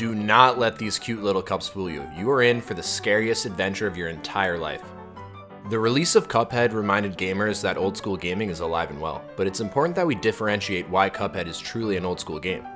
Do not let these cute little cups fool you. You are in for the scariest adventure of your entire life. The release of Cuphead reminded gamers that old school gaming is alive and well, but it's important that we differentiate why Cuphead is truly an old school game.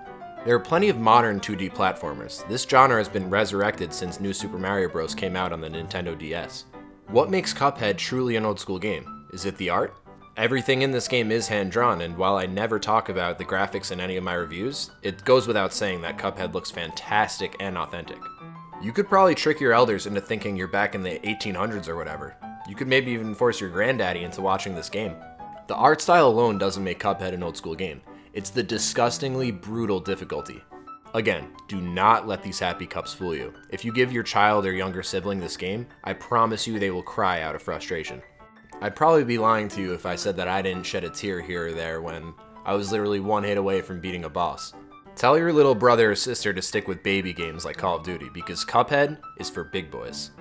There are plenty of modern 2D platformers. This genre has been resurrected since New Super Mario Bros. Came out on the Nintendo DS. What makes Cuphead truly an old school game? Is it the art? Everything in this game is hand-drawn, and while I never talk about the graphics in any of my reviews, it goes without saying that Cuphead looks fantastic and authentic. You could probably trick your elders into thinking you're back in the 1800s or whatever. You could maybe even force your granddaddy into watching this game. The art style alone doesn't make Cuphead an old school game. It's the disgustingly brutal difficulty. Again, do not let these happy cups fool you. If you give your child or younger sibling this game, I promise you they will cry out of frustration. I'd probably be lying to you if I said that I didn't shed a tear here or there when I was literally one hit away from beating a boss. Tell your little brother or sister to stick with baby games like Call of Duty, because Cuphead is for big boys.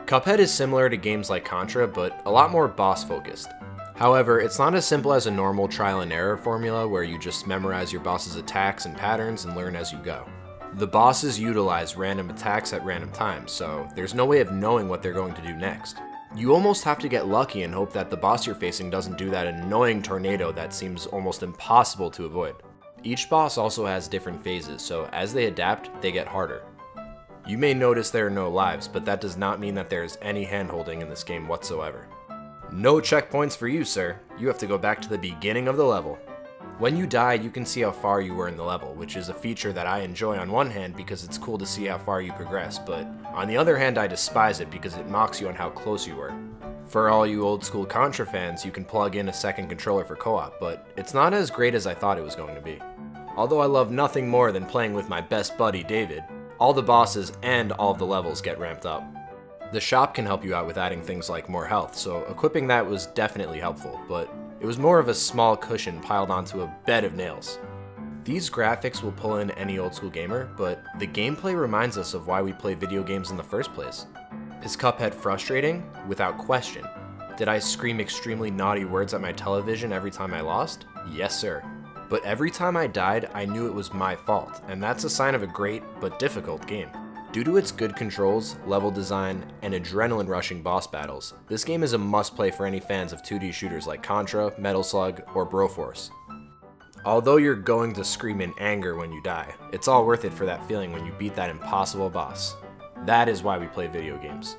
Cuphead is similar to games like Contra, but a lot more boss focused. However, it's not as simple as a normal trial and error formula where you just memorize your boss's attacks and patterns and learn as you go. The bosses utilize random attacks at random times, so there's no way of knowing what they're going to do next. You almost have to get lucky and hope that the boss you're facing doesn't do that annoying tornado that seems almost impossible to avoid. Each boss also has different phases, so as they adapt, they get harder. You may notice there are no lives, but that does not mean that there is any hand-holding in this game whatsoever. No checkpoints for you, sir. You have to go back to the beginning of the level. When you die, you can see how far you were in the level, which is a feature that I enjoy on one hand because it's cool to see how far you progress, but on the other hand I despise it because it mocks you on how close you were. For all you old school Contra fans, you can plug in a second controller for co-op, but it's not as great as I thought it was going to be. Although I love nothing more than playing with my best buddy David, all the bosses and all of the levels get ramped up. The shop can help you out with adding things like more health, so equipping that was definitely helpful, but it was more of a small cushion piled onto a bed of nails. These graphics will pull in any old school gamer, but the gameplay reminds us of why we play video games in the first place. Is Cuphead frustrating? Without question. Did I scream extremely naughty words at my television every time I lost? Yes sir. But every time I died, I knew it was my fault, and that's a sign of a great but difficult game. Due to its good controls, level design, and adrenaline-rushing boss battles, this game is a must-play for any fans of 2D shooters like Contra, Metal Slug, or Broforce. Although you're going to scream in anger when you die, it's all worth it for that feeling when you beat that impossible boss. That is why we play video games.